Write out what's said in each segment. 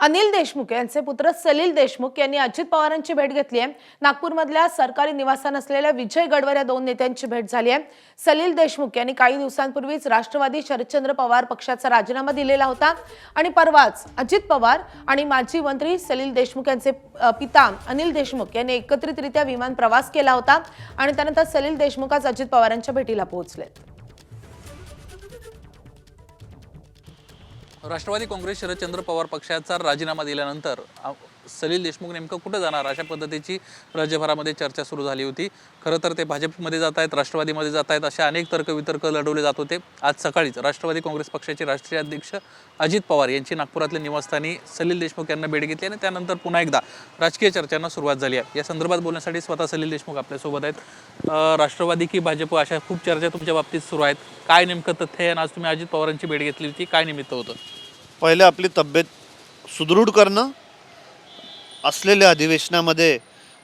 अनिल देशमुख यांचे पुत्र सलील देशमुख यांनी अजित पवारांची भेट घेतली आहे। नागपूरमधल्या सरकारी निवासान असलेल्या विजय गडवर या दोन नेत्यांची भेट झाली आहे। सलील देशमुख यांनी काही दिवसांपूर्वीच राष्ट्रवादी शरदचंद्र पवार पक्षाचा राजीनामा दिलेला होता आणि परवाच अजित पवार आणि माजी मंत्री सलील देशमुख यांचे पिता अनिल देशमुख यांनी एकत्रितरित्या विमान प्रवास केला होता आणि त्यानंतर सलील देशमुख आज अजित पवारांच्या भेटीला पोहोचले। राष्ट्रवादी काँग्रेस शरदचंद्र पवार पक्षाचा राजीनामा दिल्यानंतर सलील देशमुख नेमकं कुठे जाणार अशा पद्धतीची राज्यभरामध्ये चर्चा सुरू झाली होती। खरं तर ते भाजपमध्ये जात आहेत, राष्ट्रवादीमध्ये जात आहेत, अशा अनेक तर्कवितर्क लढवले जात होते। आज सकाळीच राष्ट्रवादी काँग्रेस पक्षाचे राष्ट्रीय अध्यक्ष अजित पवार यांची नागपुरातल्या निवासस्थानी सलील देशमुख यांना भेट घेतली आणि त्यानंतर पुन्हा एकदा राजकीय चर्चांना सुरुवात झाली आहे। या संदर्भात बोलण्यासाठी स्वतः सलील देशमुख आपल्यासोबत आहेत। राष्ट्रवादी की भाजप अशा खूप चर्चा तुमच्या बाबतीत सुरू आहेत, काय नेमकं तथ्य आहे? आज तुम्ही अजित पवारांची भेट घेतली होती, काय निमित्त होतं? पहिले आपली तब्येत सुदृढ करणं, असलेल्या अधिवेशनामध्ये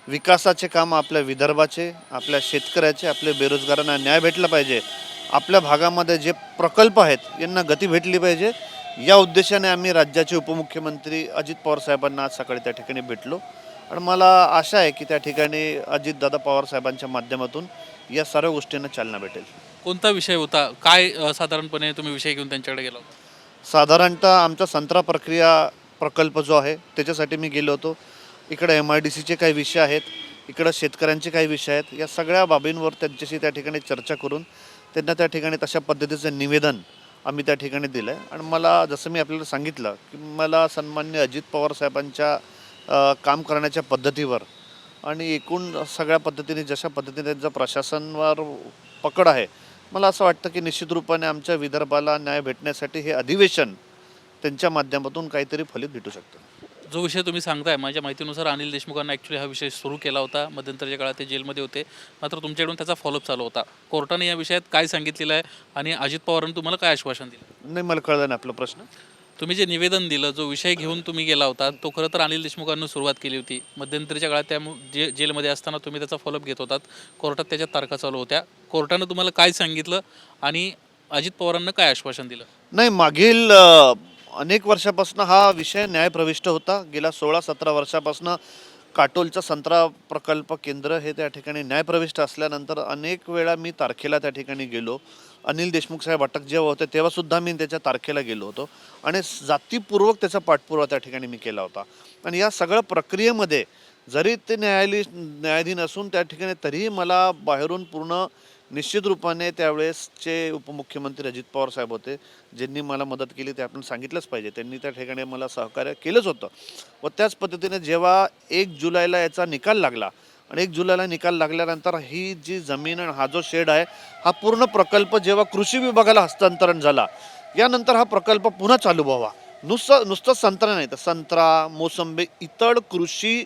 विकासाचे काम आपल्या विदर्भाचे, आपल्या शेतकऱ्याचे, आपल्या बेरोजगारांना न्याय भेटला पाहिजे, आपल्या भागामध्ये जे प्रकल्प आहेत यांना गती भेटली पाहिजे, या उद्देशाने आम्ही राज्याचे उपमुख्यमंत्री अजित पवार साहेबांना आज सकाळी त्या ठिकाणी भेटलो। आणि मला आशा आहे की त्या ठिकाणी अजितदादा पवार साहेबांच्या माध्यमातून या सर्व गोष्टींना चालना भेटेल। कोणता विषय होता, काय साधारणपणे तुम्ही विषय घेऊन त्यांच्याकडे गेला होता? साधारणतः आमचा संत्रा प्रक्रिया प्रकल्प जो आहे त्याच्यासाठी मी गेलो होतो। इकडे MIDCचे काही विषय आहेत, इकडे शेतकऱ्यांचे काही विषय आहेत, या सगळ्या बाबींवर त्यांच्याशी त्या ठिकाणी चर्चा करून त्यांना त्या ठिकाणी तशा पद्धतीचं निवेदन आम्ही त्या ठिकाणी दिलं आहे। आणि मला जसं मी आपल्याला सांगितलं की मला सन्माननीय अजित पवार साहेबांच्या काम करण्याच्या पद्धतीवर आणि एकूण सगळ्या पद्धतीने जशा पद्धतीने त्यांचं प्रशासनावर पकड आहे, मला असं वाटतं की निश्चित रूपाने आमच्या विदर्भाला न्याय भेटण्यासाठी हे अधिवेशन त्यांच्या माध्यमातून काहीतरी फलित भेटू शकतं। जो विषय तुम्ही सांगताय, माझ्या माहितीनुसार अनिल देशमुखांना ॲक्च्युली हा विषय सुरू केला होता, मध्यंतरीच्या काळात ते जेलमध्ये होते, मात्र तुमच्याकडून त्याचा फॉलोअप चालू होता। कोर्टाने या विषयात काय सांगितलेलं आहे आणि अजित पवारांनी तुम्हाला काय आश्वासन दिलं? नाही, मला कळलं नाही आपला प्रश्न। तुम्ही जे निवेदन दिलं, जो विषय घेऊन तुम्ही गेला होता, तो खरं तर अनिल देशमुखांनी सुरुवात केली होती। मध्यंतरीच्या काळात त्या जेलमध्ये असताना तुम्ही त्याचा फॉलोअप घेत होतात, कोर्टात त्याच्या तारखा चालू होत्या। कोर्टानं तुम्हाला काय सांगितलं आणि अजित पवारांना काय आश्वासन दिलं? नाही, मागील अनेक वर्षापासून हा विषय न्यायप्रविष्ट होता। गेल्या 16-17 वर्षापासून काटोलचा संत्रा प्रकल्प केंद्र हे त्या ठिकाणी न्यायप्रविष्ट असल्यानंतर अनेक वेळा मी तारखेला त्या ठिकाणी गेलो। अनिल देशमुख साहेब अटक जेव्हा होते तेव्हासुद्धा मी त्याच्या तारखेला गेलो होतो आणि जातीपूर्वक त्याचा पाठपुरावा त्या ठिकाणी मी केला होता। आणि या सगळ्या प्रक्रियेमध्ये जरी ते न्यायाधीन असून त्या ठिकाणी तरीही मला बाहेरून पूर्ण निश्चित रूपाने त्यावेळेसचे उपमुख्यमंत्री अजित पवार साहेब होते, ज्यांनी मला मदत केली ते आपण सांगितलंच पाहिजे। त्यांनी त्या ठिकाणी मला सहकार्य केलंच होतं व त्याच पद्धतीने जेव्हा 1 जुलैला याचा निकाल लागला आणि 1 जुलैला निकाल लागल्यानंतर ही जी जमीन आणि हा जो शेड आहे, हा पूर्ण प्रकल्प जेव्हा कृषी विभागाला हस्तांतरण झाला, यानंतर हा प्रकल्प पुन्हा चालू व्हावा। नुसतं संत्रा नाही तर संत्रा, मोसंबी, इतर कृषी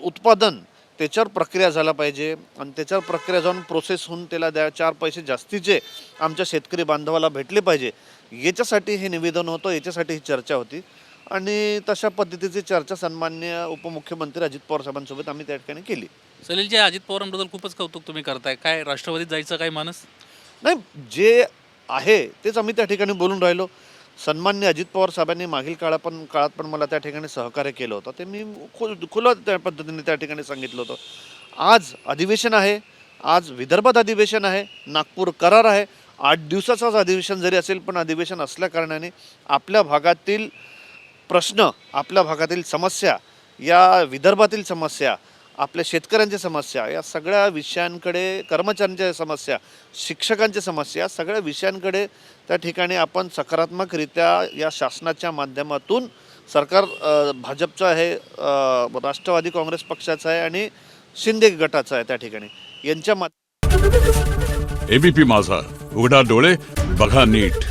उत्पादन त्याच्यावर प्रक्रिया झाला पाहिजे आणि त्याच्यावर प्रक्रिया जाऊन प्रोसेस होऊन त्याला 4 पैसे जास्तीचे आमच्या शेतकरी बांधवाला भेटले पाहिजे, याच्यासाठी हे निवेदन होतं, याच्यासाठी ही चर्चा होती। आणि तशा पद्धतीची चर्चा सन्माननीय उपमुख्यमंत्री अजित पवार साहेबांसोबत आम्ही त्या ठिकाणी केली। सलीलजी, अजित पवारांबद्दल खूपच कौतुक तुम्ही करताय, काय राष्ट्रवादीत जायचं काय मानस? नाही, जे आहे तेच आम्ही त्या ठिकाणी बोलून राहिलो। सन्माननीय अजित पवार साहेबांनी मागील काळात पण मला त्या ठिकाणी सहकार्य केलं होतं, ते मी खुलं त्या पद्धतीने त्या ठिकाणी सांगितलं होतं। आज अधिवेशन आहे, आज विदर्भात अधिवेशन आहे, नागपूर करार आहे, 8 दिवसाचाच अधिवेशन जरी असेल पण अधिवेशन असल्या कारणाने आपल्या भागातील प्रश्न, आपल्या भागातील समस्या, या विदर्भातील समस्या, आपल्या शेतकऱ्यांच्या समस्या, या सगळ्या विषयांकडे, कर्मचाऱ्यांच्या समस्या, शिक्षकांच्या समस्या, सगळ्या विषयांकडे त्या ठिकाणी आपण सकारात्मकरित्या या शासनाच्या माध्यमातून सरकार भाजपचं आहे, राष्ट्रवादी काँग्रेस पक्षाचं आहे आणि शिंदे गटाचं आहे, त्या ठिकाणी यांच्या ABP माझा, उघडा डोळे बघा नीट।